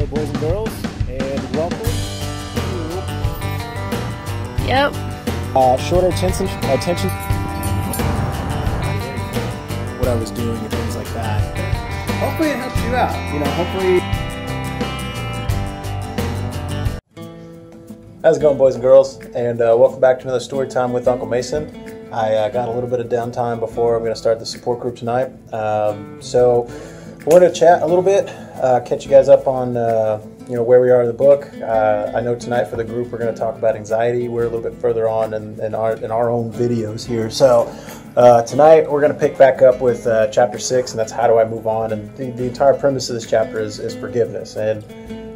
Hello, boys and girls, and welcome to shorter attention, what I was doing and things like that. Hopefully it helps you out. How's it going, boys and girls? And welcome back to another story time with Uncle Mason. I got a little bit of downtime before I'm going to start the support group tonight. So I wanted to chat a little bit, catch you guys up on where we are in the book. I know tonight for the group we're going to talk about anxiety. We're a little bit further on in our own videos here. So tonight we're going to pick back up with chapter 6, and that's how do I move on. And the entire premise of this chapter is forgiveness. And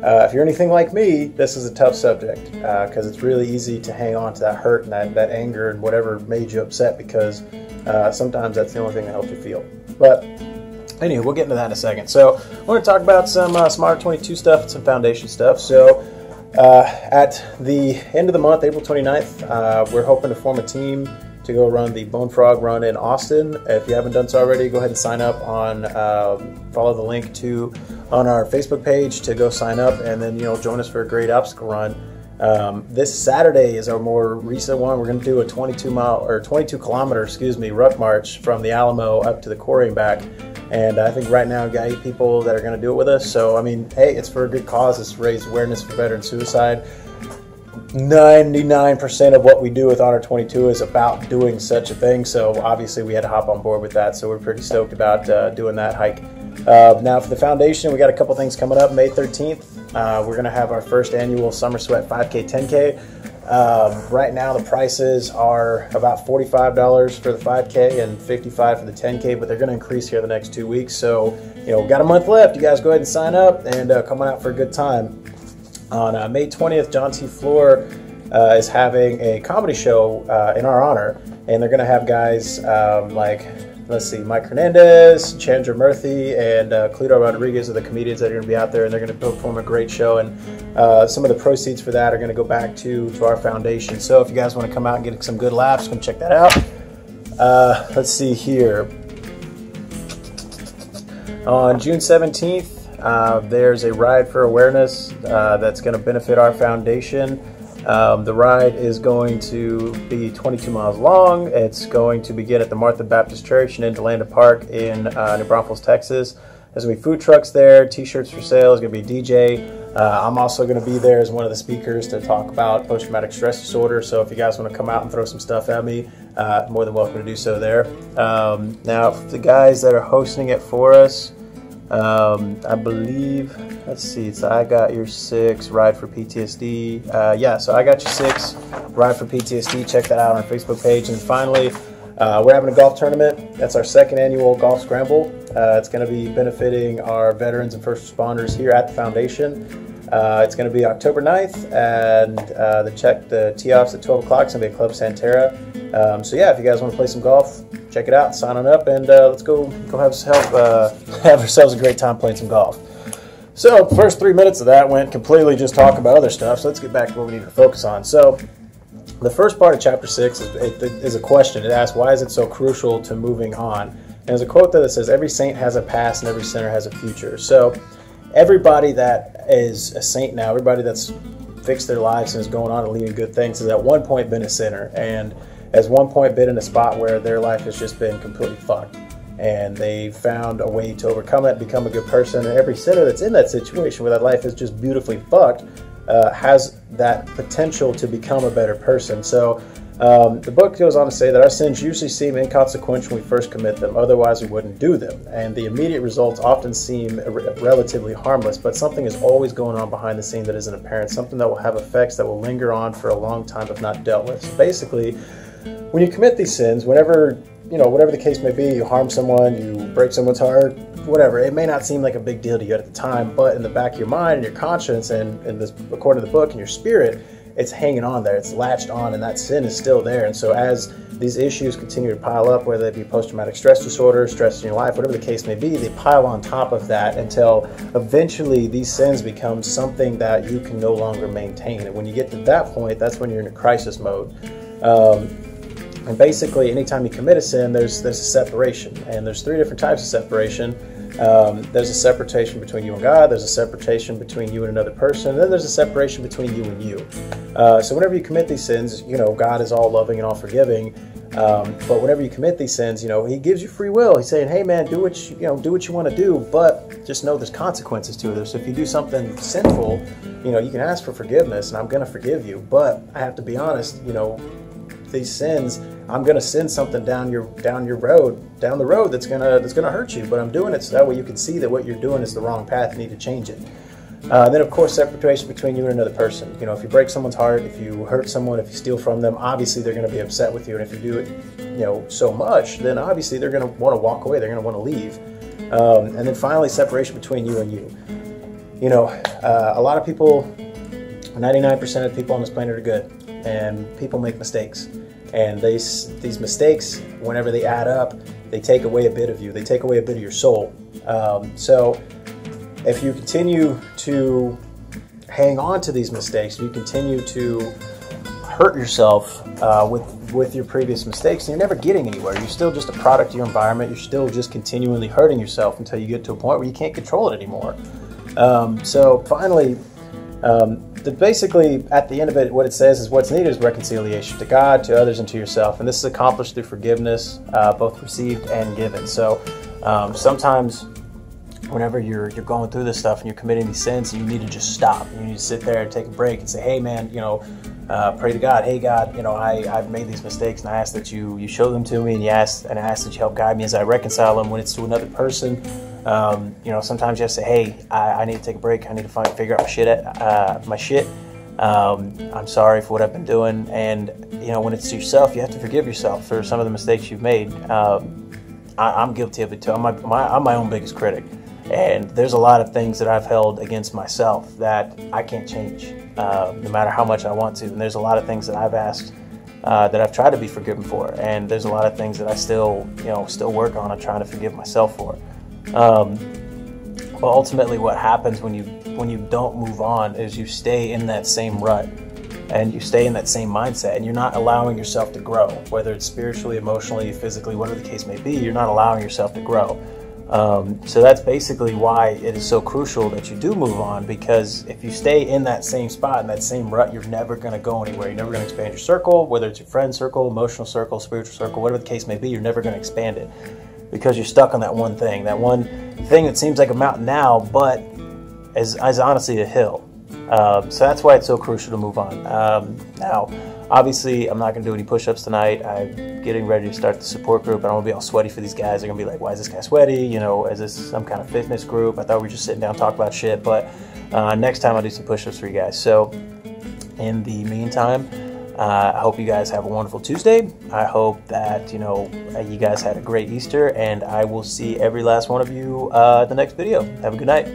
if you're anything like me, this is a tough subject because it's really easy to hang on to that hurt and that anger and whatever made you upset, because sometimes that's the only thing that helps you feel. But anyway, we'll get into that in a second. So we're going to talk about some Smarter 22 stuff and some foundation stuff. So at the end of the month, April 29th, we're hoping to form a team to go run the Bone Frog Run in Austin. If you haven't done so already, go ahead and sign up on, follow the link on our Facebook page to go sign up, and then join us for a great obstacle run. This Saturday is our more recent one. We're going to do a 22 kilometer, ruck march from the Alamo up to the quarry and back. And I think right now we've got 8 people that are going to do it with us. So I mean, hey, it's for a good cause. It's to raise awareness for veteran suicide. 99% of what we do with Honor 22 is about doing such a thing. So obviously we had to hop on board with that. So we're pretty stoked about doing that hike. Now for the foundation, we got a couple things coming up. May 13th, we're going to have our first annual Summer Sweat 5K, 10K. Right now the prices are about $45 for the 5K and $55 for the 10K, but they're going to increase here the next 2 weeks. So, we've got a month left. You guys go ahead and sign up and come on out for a good time. On May 20th, John T. Floor is having a comedy show in our honor, and they're going to have guys like, let's see, Mike Hernandez, Chandra Murthy, and Cluedo Rodriguez are the comedians that are going to be out there, and they're going to perform a great show. And some of the proceeds for that are going to go back to our foundation. So if you guys want to come out and get some good laughs, come check that out. Let's see here. On June 17th, there's a ride for awareness that's going to benefit our foundation. The ride is going to be 22 miles long. It's going to begin at the Martha Baptist Church and into Landa Park in New Braunfels, Texas. There's going to be food trucks there, t-shirts for sale. There's going to be a DJ. I'm also going to be there as one of the speakers to talk about post-traumatic stress disorder. So if you guys want to come out and throw some stuff at me, more than welcome to do so there. Now, for the guys that are hosting it for us, I believe, let's see, so I got your 6, Ride for PTSD. So I got your 6, Ride for PTSD. Check that out on our Facebook page. And finally, we're having a golf tournament. That's our 2nd annual golf scramble. It's going to be benefiting our veterans and first responders here at the foundation. It's going to be October 9th, and the tee-off's at 12 o'clock. It's going to be at Club Santera. So yeah, if you guys want to play some golf, check it out, sign on up, and let's go have ourselves a great time playing some golf. So the first 3 minutes of that went completely just talking about other stuff, so let's get back to what we need to focus on. So the first part of chapter 6 is a question. It asks, why is it so crucial to moving on? And there's a quote there that says, every saint has a past and every sinner has a future. So everybody that is a saint now, everybody that's fixed their lives and is going on and leading good things, has at one point been a sinner, and has one point been in a spot where their life has just been completely fucked, and they found a way to overcome it, become a good person. And every sinner that's in that situation where that life is just beautifully fucked has that potential to become a better person. So the book goes on to say that our sins usually seem inconsequential when we first commit them, otherwise we wouldn't do them, and the immediate results often seem relatively harmless, but something is always going on behind the scene that isn't apparent, something that will have effects that will linger on for a long time if not dealt with. So basically, when you commit these sins, whatever the case may be, you harm someone, you break someone's heart, whatever, it may not seem like a big deal to you at the time, but in the back of your mind and your conscience and this, according to the book, and your spirit, it's hanging on there, it's latched on, and that sin is still there. And so as these issues continue to pile up, whether they be post-traumatic stress disorder, stress in your life, whatever the case may be, they pile on top of that until eventually these sins become something that you can no longer maintain. And when you get to that point, that's when you're in a crisis mode. And basically, anytime you commit a sin, there's a separation, and there's 3 different types of separation. There's a separation between you and God. There's a separation between you and another person. And then there's a separation between you and you. So whenever you commit these sins, God is all loving and all forgiving. But whenever you commit these sins, He gives you free will. He's saying, "Hey, man, do what you want to do, but just know there's consequences to it. So if you do something sinful, you can ask for forgiveness, and I'm going to forgive you. But I have to be honest, these sins, I'm going to send something down the road that's gonna hurt you. But I'm doing it so that way you can see that what you're doing is the wrong path. You need to change it." Then, of course, separation between you and another person. If you break someone's heart, if you hurt someone, if you steal from them, obviously they're going to be upset with you. And if you do it, so much, then obviously they're going to want to walk away. They're going to want to leave. And then finally, separation between you and you. A lot of people, 99% of the people on this planet are good, and people make mistakes. And these mistakes, whenever they add up, they take away a bit of you. They take away a bit of your soul. So if you continue to hang on to these mistakes, you continue to hurt yourself with your previous mistakes, and you're never getting anywhere. You're still just a product of your environment. You're still just continually hurting yourself until you get to a point where you can't control it anymore. So finally, basically at the end of it, what it says is what's needed is reconciliation to God, to others, and to yourself. And this is accomplished through forgiveness, both received and given. So sometimes whenever you're going through this stuff and you're committing these sins, you need to just stop. You need to sit there and take a break and say, "Hey, man, pray to God. Hey, God, I've made these mistakes, and I ask that you show them to me, and I ask that you help guide me as I reconcile them." When it's to another person, sometimes you have to say, "Hey, I need to take a break. I need to figure out my shit. I'm sorry for what I've been doing." And when it's to yourself, you have to forgive yourself for some of the mistakes you've made. I'm guilty of it too. I'm my own biggest critic. And there's a lot of things that I've held against myself that I can't change, no matter how much I want to. And there's a lot of things that I've asked, that I've tried to be forgiven for. And there's a lot of things that I still work on and trying to forgive myself for. But ultimately, what happens when you don't move on is you stay in that same rut, and you stay in that same mindset, and you're not allowing yourself to grow, whether it's spiritually, emotionally, physically, whatever the case may be. You're not allowing yourself to grow. So that's basically why it is so crucial that you do move on, because if you stay in that same spot, in that same rut, you're never going to go anywhere. You're never going to expand your circle, whether it's your friend circle, emotional circle, spiritual circle, whatever the case may be. You're never going to expand it because you're stuck on that one thing that seems like a mountain now, but is honestly a hill. So that's why it's so crucial to move on. Now, obviously, I'm not going to do any push-ups tonight. I'm getting ready to start the support group. I don't want to be all sweaty for these guys. They're going to be like, "Why is this guy sweaty? Is this some kind of fitness group? I thought we were just sitting down talking about shit." But next time I'll do some push-ups for you guys. So in the meantime, I hope you guys have a wonderful Tuesday. I hope that, you guys had a great Easter, and I will see every last one of you the next video. Have a good night.